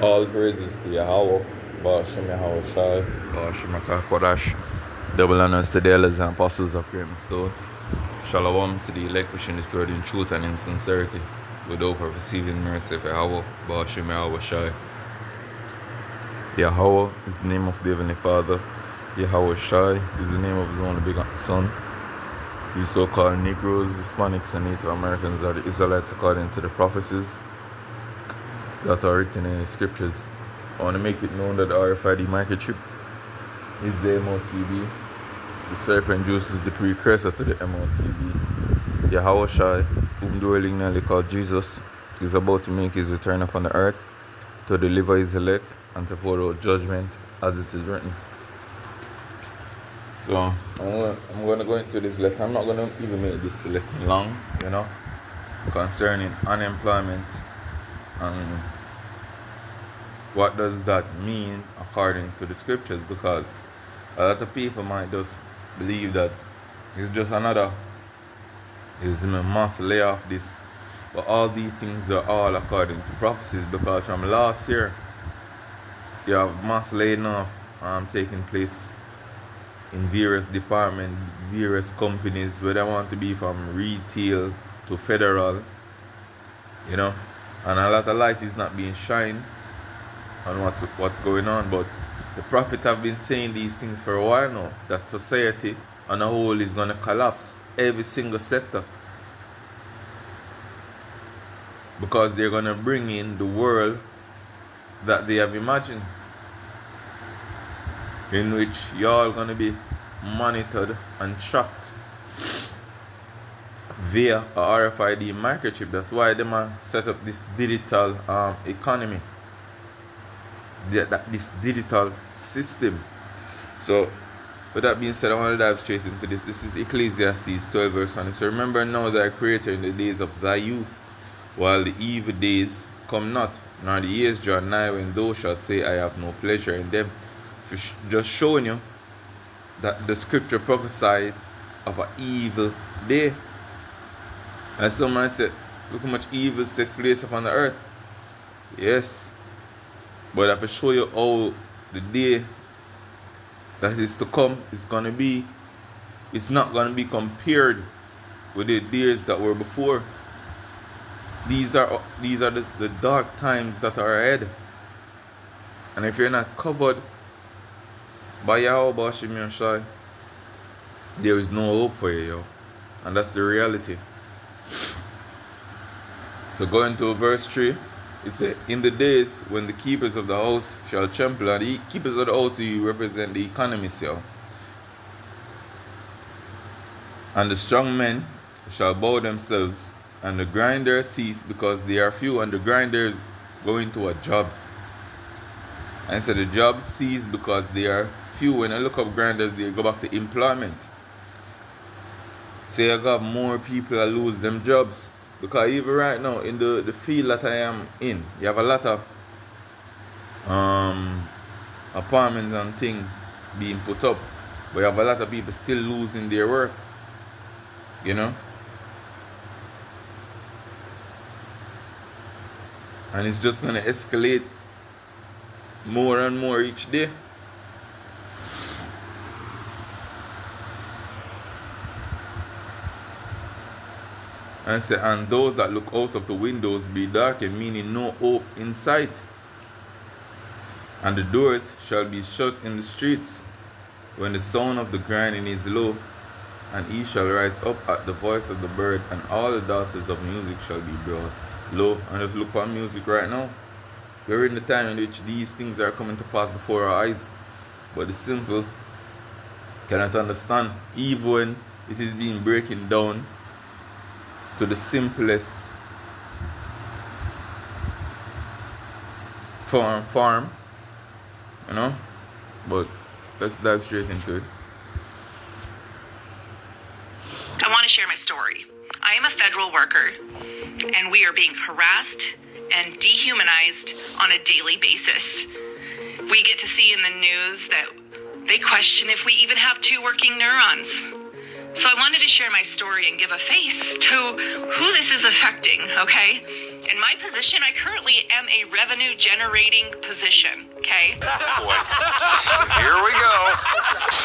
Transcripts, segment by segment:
All praises to Yahweh, Ba'ashem Yahweh Shai, Ba'ashem Kodash, double honors to the elders and apostles of Great Stone. Shalom to the elect wishing this word in truth and in sincerity, with hope of receiving mercy for Yahweh, Ba'ashem Yahweh Shai. Yahweh is the name of the Heavenly Father. Yahweh Shai is the name of his only begotten Son. You so-called Negroes, Hispanics, and Native Americans are the Israelites according to the prophecies that are written in the scriptures. I want to make it known that the RFID microchip is the MOTB. The serpent juice is the precursor to the MOTB. Yahweh Shai, whom dwellingly called Jesus, is about to make his return upon the earth to deliver his elect and to pour out judgment as it is written. So I'm going to go into this lesson. I'm not going to even make this lesson long, concerning unemployment and what does that mean according to the scriptures, because a lot of people might just believe that it's just another, is must lay off this, but all these things are all according to prophecies, because from last year you have mass laying off taking place in various departments, various companies, where they want to be from retail to federal, and a lot of light is not being shined on what's going on. But the prophets have been saying these things for a while now, that society on a whole is going to collapse, every single sector, because they're going to bring in the world that they have imagined, in which y'all going to be monitored and tracked via a RFID microchip. That's why they might set up this digital economy, this digital system. So with that being said, I want to dive straight into this. This is Ecclesiastes 12 verse 1. So remember now thy creator in the days of thy youth, while the evil days come not, nor the years draw nigh, when thou shalt say, I have no pleasure in them. So just showing you that the scripture prophesied of an evil day. And someone said, look how much evils take place upon the earth. Yes. But I have to show you how the day that is to come is going to be. It's not going to be compared with the days that were before. These are the dark times that are ahead. And if you're not covered by Yahweh Ba'ashem Yahweh, there is no hope for you, yo. And that's the reality. So going to verse 3, it says, in the days when the keepers of the house shall trample, and the keepers of the house, you represent the economists, yo. And the strong men shall bow themselves, and the grinders cease because they are few, and the grinders go into a jobs. And so the jobs cease because they are few. When I look up grinders, they go back to employment. So you got more people that lose them jobs. Because even right now, in the field that I am in, you have a lot of apartments and things being put up. But you have a lot of people still losing their work. And it's just going to escalate more and more each day. And say, and those that look out of the windows be darkened, meaning no hope in sight. And the doors shall be shut in the streets, when the sound of the grinding is low, and he shall rise up at the voice of the bird, and all the daughters of music shall be brought low. And just look on music right now. We're in the time in which these things are coming to pass before our eyes. But the simple cannot understand, even when it is being breaking down to the simplest form, But let's dive straight into it. I want to share my story. I am a federal worker, and we are being harassed and dehumanized on a daily basis. We get to see in the news that they question if we even have two working neurons. So I wanted to share my story and give a face to who this is affecting, okay? In my position, I currently am a revenue generating position, okay? Boy. Here we go.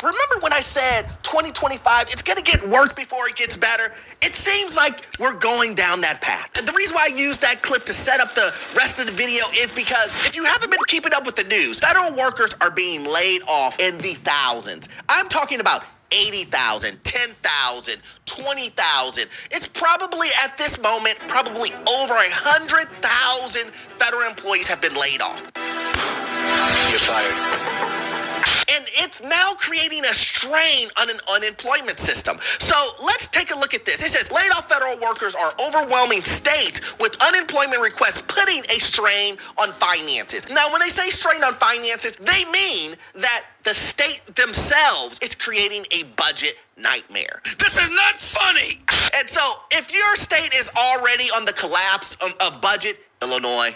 Remember when I said 2025, it's going to get worse before it gets better? It seems like we're going down that path. And the reason why I used that clip to set up the rest of the video is because if you haven't been keeping up with the news, federal workers are being laid off in the thousands. I'm talking about 80,000, 10,000, 20,000. It's probably at this moment, probably over 100,000 federal employees have been laid off. You're fired. And it's now creating a strain on an unemployment system. So let's take a look at this. It says laid off federal workers are overwhelming states with unemployment requests, putting a strain on finances. Now, when they say strain on finances, they mean that the state themselves is creating a budget nightmare. This is not funny. And so if your state is already on the collapse of budget, Illinois,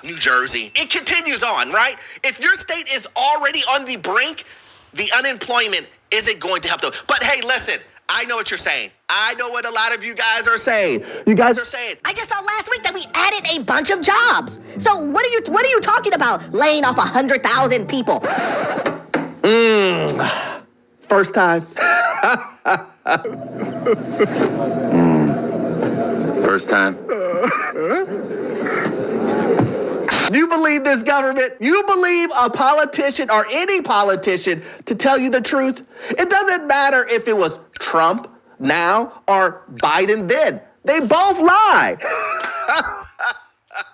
New Jersey, it continues on, right? If your state is already on the brink, the unemployment isn't going to help them. But hey, listen, I know what you're saying. I know what a lot of you guys are saying. You guys are saying, I just saw last week that we added a bunch of jobs. So what are you talking about laying off 100,000 people? First time. First time. You believe this government? You believe a politician or any politician to tell you the truth? It doesn't matter if it was Trump now or Biden then. They both lie.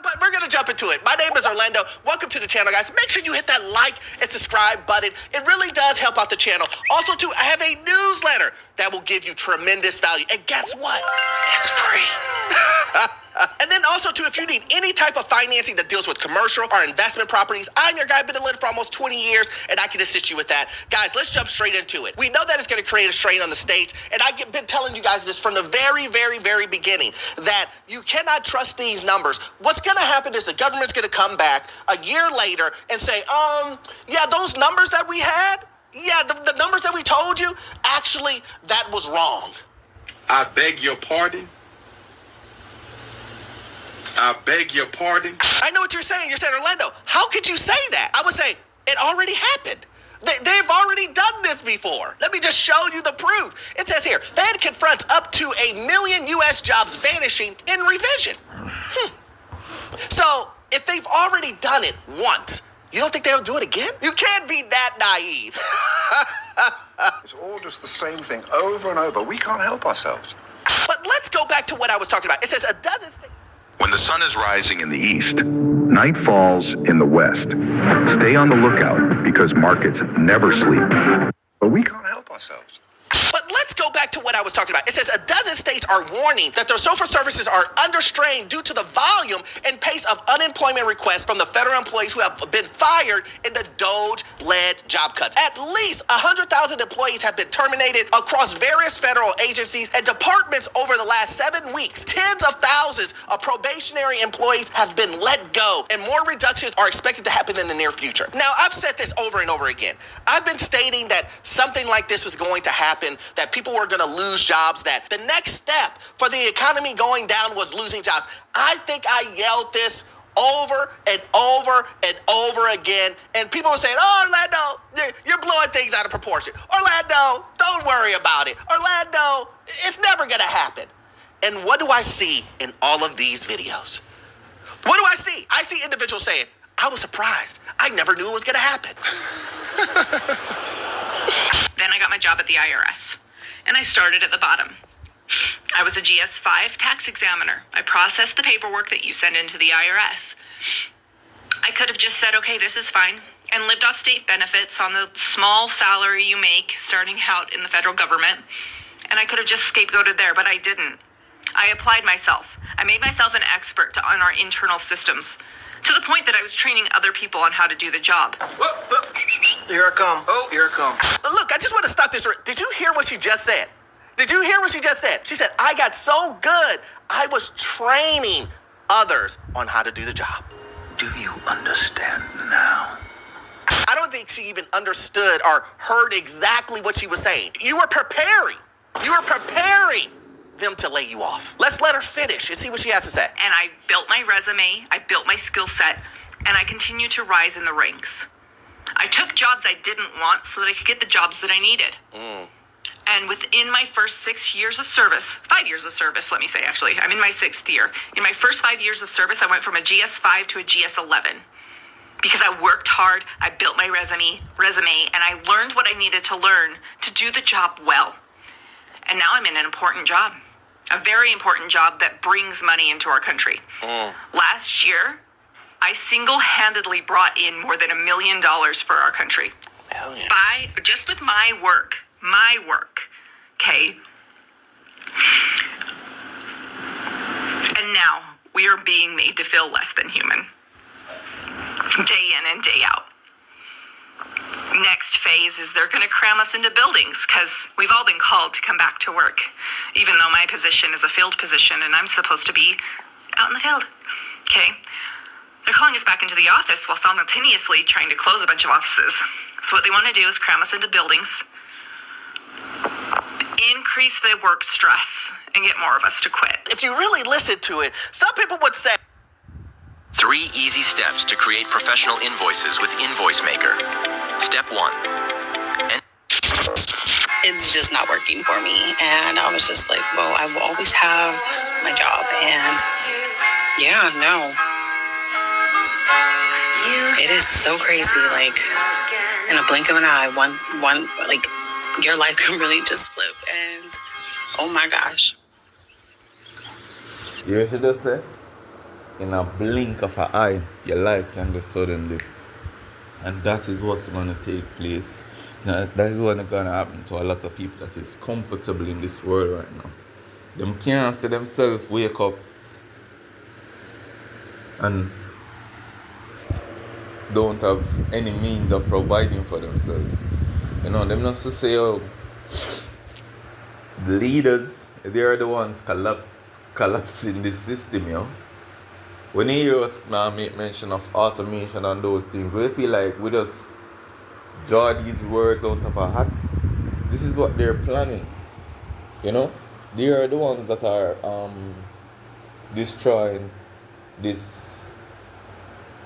But we're going to jump into it. My name is Orlando. Welcome to the channel, guys. Make sure you hit that like and subscribe button. It really does help out the channel. Also, too, I have a newsletter that will give you tremendous value. And guess what? It's free. And then also, too, if you need any type of financing that deals with commercial or investment properties, I'm your guy. I've been in it for almost 20 years, and I can assist you with that. Guys, let's jump straight into it. We know that it's going to create a strain on the states, and I've been telling you guys this from the very, very, very beginning, that you cannot trust these numbers. What's going to happen is the government's going to come back a year later and say, yeah, those numbers that we had, yeah, the numbers that we told you, actually, that was wrong. I beg your pardon. I beg your pardon. I know what you're saying. You're saying, Orlando, how could you say that? I would say, it already happened. They've already done this before. Let me just show you the proof. It says here, Fed confronts up to 1 million U.S. jobs vanishing in revision. So if they've already done it once, you don't think they'll do it again? You can't be that naive. It's all just the same thing over and over. We can't help ourselves. But let's go back to what I was talking about. It says a dozen states. When the sun is rising in the east, night falls in the west. Stay on the lookout because markets never sleep. But we can't help ourselves. But let's go back to what I was talking about. It says a dozen states are warning that their social services are under strain due to the volume and pace of unemployment requests from the federal employees who have been fired in the DOGE-led job cuts. At least 100,000 employees have been terminated across various federal agencies and departments over the last 7 weeks. Tens of thousands of probationary employees have been let go, and more reductions are expected to happen in the near future. Now, I've said this over and over again. I've been stating that something like this was going to happen, that people were going to lose jobs, that the next step for the economy going down was losing jobs. I think I yelled this over and over and over again, and people were saying, oh, Orlando, you're blowing things out of proportion. Orlando, don't worry about it. Orlando, it's never going to happen. And what do I see in all of these videos? What do I see? I see individuals saying, I was surprised. I never knew it was going to happen. Then I got my job at the IRS, and I started at the bottom. I was a GS-5 tax examiner. I processed the paperwork that you send into the IRS. I could have just said, okay, this is fine, and lived off state benefits on the small salary you make starting out in the federal government, and I could have just scapegoated there, but I didn't. I applied myself. I made myself an expert on our internal systems, to the point that I was training other people on how to do the job. Here I come. Oh, here I come. Look, I just want to stop this. Did you hear what she just said? Did you hear what she just said? She said, I got so good, I was training others on how to do the job. Do you understand now? I don't think she even understood or heard exactly what she was saying. You were preparing. You were preparing them to lay you off. Let's let her finish and see what she has to say. And I built my resume, I built my skill set, and I continued to rise in the ranks. I took jobs I didn't want so that I could get the jobs that I needed. And within my first 6 years of service, 5 years of service, let me say, actually, I'm in my 6th year. In my first 5 years of service, I went from a GS5 to a GS11. Because I worked hard, I built my resume, and I learned what I needed to learn to do the job well. And now I'm in an important job. A very important job that brings money into our country. Last year, I single-handedly brought in more than $1 million for our country. Just with my work, okay? And now we are being made to feel less than human. Day in and day out. Next phase is they're going to cram us into buildings because we've all been called to come back to work, even though my position is a field position and I'm supposed to be out in the field. Okay? They're calling us back into the office while simultaneously trying to close a bunch of offices. So what they want to do is cram us into buildings, increase the work stress, and get more of us to quit. If you really listen to it, some people would say 3 easy steps to create professional invoices with Invoice Maker. Step 1. It's just not working for me. And I was just like, well, I will always have my job. And yeah, no. It is so crazy. Like, in a blink of an eye, one, like, your life can really just flip. And, oh my gosh. You know what she just say? In a blink of an eye, your life can just suddenly. And that is what's going to take place. Now, that is what's going to happen to a lot of people that is comfortable in this world right now. Them can't see themselves wake up and don't have any means of providing for themselves. You know, them not to say, oh, the leaders, they are the ones collapsing this system, you know. When you hear us now make mention of automation and those things, we feel like we just draw these words out of a hat. This is what they're planning. You know? They are the ones that are destroying this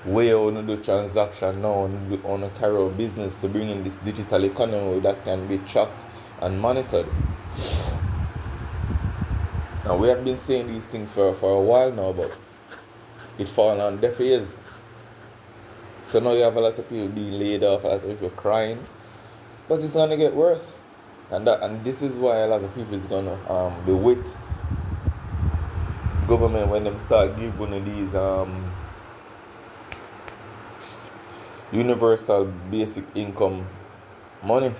way on to do transaction now, on a carry out business to bring in this digital economy that can be tracked and monitored. Now we have been saying these things for a while now, but it falls on deaf ears. So now you have a lot of people being laid off, a lot of people crying. But it's gonna get worse. And this is why a lot of people is gonna be with government when them start giving one of these universal basic income money.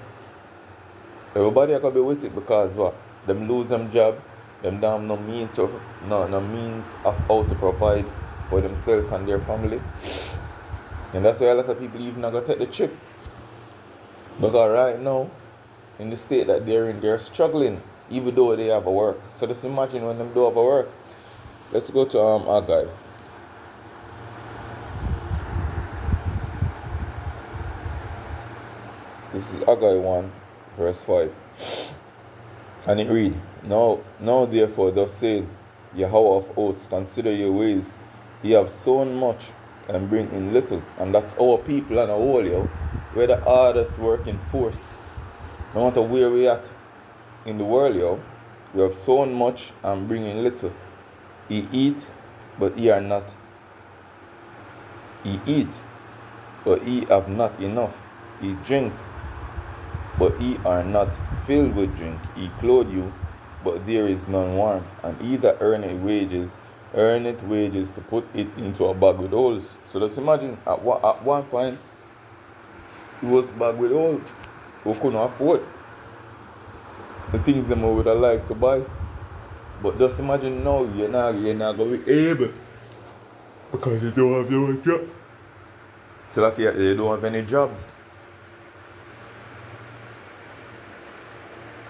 Everybody are gonna be with it because what? Them lose them job, them don't have no means of how to provide for themselves and their family. And that's why a lot of people even not gonna take the trip. Because right now, in the state that they're in, they're struggling, even though they have a work. So just imagine when them do have a work. Let's go to Haggai. This is Haggai 1, verse 5. And it read, Now therefore, thus saith Yahweh of hosts, consider your ways. Ye have sown much and bring in little. And that's our people and our whole, yo. We're the hardest working force. No matter where we at in the world, yo. We have sown much and bring in little. Ye eat, but ye are not. Ye eat, but ye have not enough. Ye drink, but ye are not filled with drink. Ye clothe you, but there is none warm. And he that earneth wages to put it into a bag with holes. So just imagine, at one point, it was bag with holes. We couldn't afford the things that we would have liked to buy. But just imagine now, you're not going to be able, because you don't have your job. So like you don't have any jobs.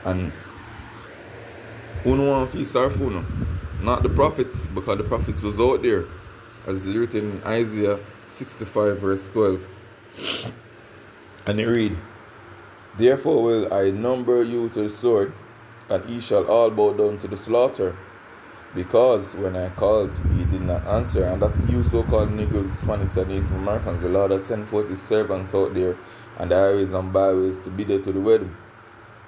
And who don't want to feel sorry for no? Not the prophets, because the prophets was out there, as it's written in Isaiah 65 verse 12. And it read, Therefore will I number you to the sword, and he shall all bow down to the slaughter. Because when I called, he did not answer. And that's you so-called Negroes, Hispanics, and Native Americans. The Lord has sent forth his servants out there and the highways and byways to be there to the wedding,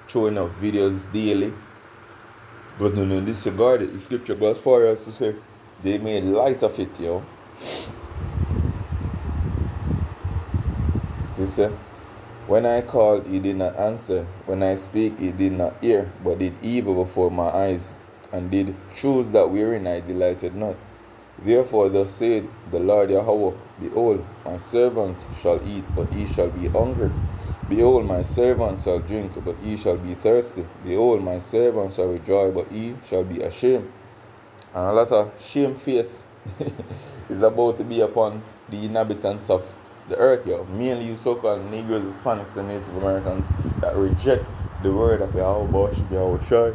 throwing up videos daily. But no, disregard it. The scripture goes far as to say they made light of it, yo. He said, when I called, he did not answer. When I speak, he did not hear, but did evil before my eyes, and did choose that wherein I delighted not. Therefore thus said the Lord Yahweh, behold, my servants shall eat, but ye shall be hungry. Behold, my servants shall drink, but ye shall be thirsty. Behold, my servants shall rejoice, but ye shall be ashamed. And a lot of shame face is about to be upon the inhabitants of the earth, yo. Mainly you so-called Negroes, Hispanics, and Native Americans that reject the word of Yahweh, Yahweh Shai.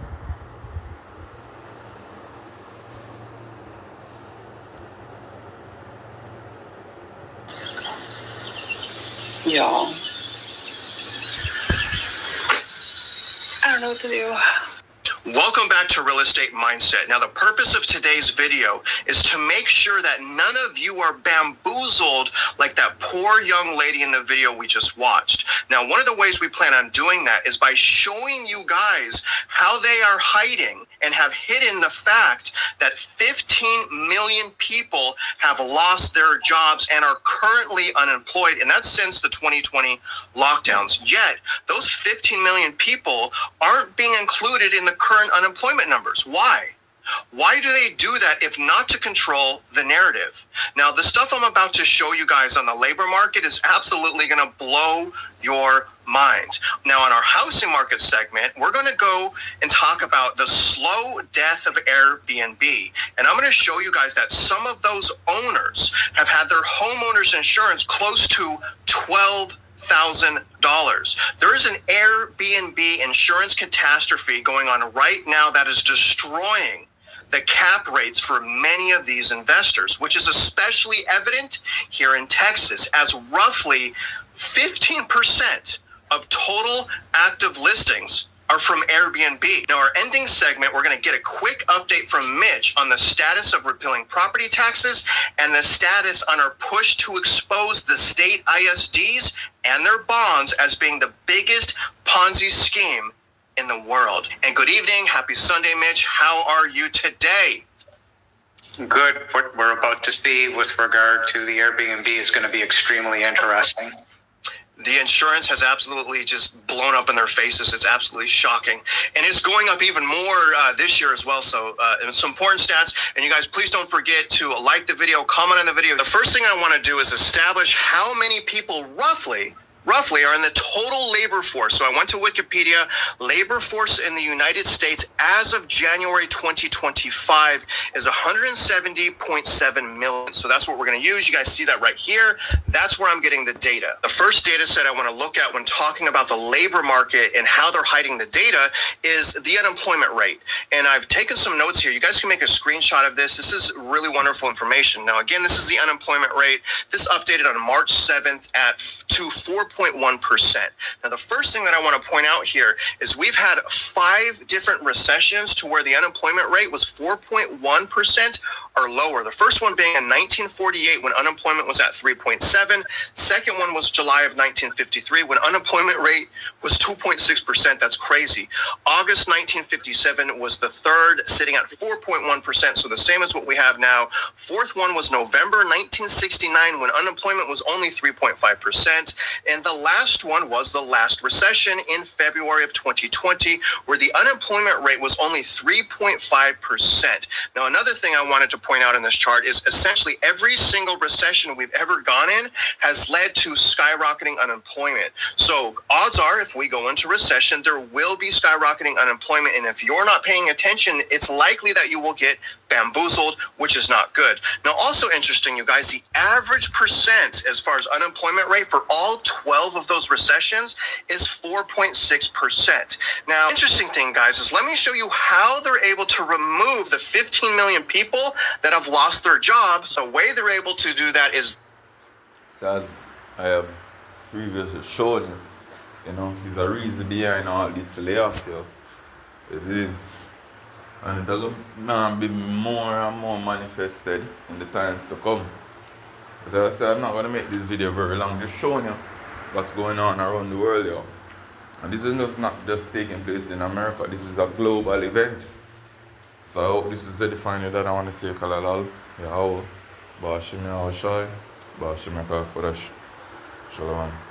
Y'all, I don't know what to do. Welcome back to Real Estate Mindset. Now, the purpose of today's video is to make sure that none of you are bamboozled like that poor young lady in the video we just watched. Now, one of the ways we plan on doing that is by showing you guys how they are hiding and have hidden the fact that 15 million people have lost their jobs and are currently unemployed, and that's since the 2020 lockdowns. Yet, those 15 million people aren't being included in the current unemployment numbers. Why? Why do they do that if not to control the narrative? Now, the stuff I'm about to show you guys on the labor market is absolutely going to blow your mind. Now, on our housing market segment, we're going to go and talk about the slow death of Airbnb. And I'm going to show you guys that some of those owners have had their homeowners insurance close to $12,000. There is an Airbnb insurance catastrophe going on right now that is destroying the cap rates for many of these investors, which is especially evident here in Texas, as roughly 15% of total active listings are from Airbnb. Now, our ending segment, we're going to get a quick update from Mitch on the status of repealing property taxes and the status on our push to expose the state ISDs and their bonds as being the biggest Ponzi scheme in the world. And good evening. Happy Sunday, Mitch. How are you today? Good. What we're about to see with regard to the Airbnb is going to be extremely interesting. The insurance has absolutely just blown up in their faces. It's absolutely shocking. And it's going up even more this year as well. So some important stats. And you guys, please don't forget to like the video, comment on the video. The first thing I want to do is establish how many people roughly are in the total labor force. So I went to Wikipedia. Labor force in the United States as of January 2025 is 170.7 million. So that's what we're going to use. You guys see that right here. That's where I'm getting the data. The first data set I want to look at when talking about the labor market and how they're hiding the data is the unemployment rate. And I've taken some notes here. You guys can make a screenshot of this. This is really wonderful information. Now, again, this is the unemployment rate. This updated on March 7th to 4.1%. Now, the first thing that I want to point out here is we've had 5 different recessions to where the unemployment rate was 4.1% or lower. The first one being in 1948 when unemployment was at 3.7. Second one was July of 1953 when unemployment rate was 2.6%. That's crazy. August 1957 was the third, sitting at 4.1%. So the same as what we have now. Fourth one was November 1969 when unemployment was only 3.5%. And the last one was the last recession in February of 2020, where the unemployment rate was only 3.5%. Now, another thing I wanted to point out in this chart is essentially every single recession we've ever gone in has led to skyrocketing unemployment. So odds are if we go into recession, there will be skyrocketing unemployment. And if you're not paying attention, it's likely that you will get bamboozled, which is not good. Now, also interesting, you guys, the average percent as far as unemployment rate for all 12 of those recessions is 4.6%. Now, interesting thing, guys, is let me show you how they're able to remove the 15 million people that have lost their job. So the way they're able to do that is, So as I have previously shown you, there's a reason behind all this layoff, yo. You see? And it'll now be more and more manifested in the times to come. But as I say, I'm not going to make this video very long, just showing you what's going on around the world, yo. And this is just not just taking place in America, this is a global event. So I hope this is edifying that I want to say Kalalal, Yahoo, Bashimi Awashai, Bashimi Kakurash. Shalom.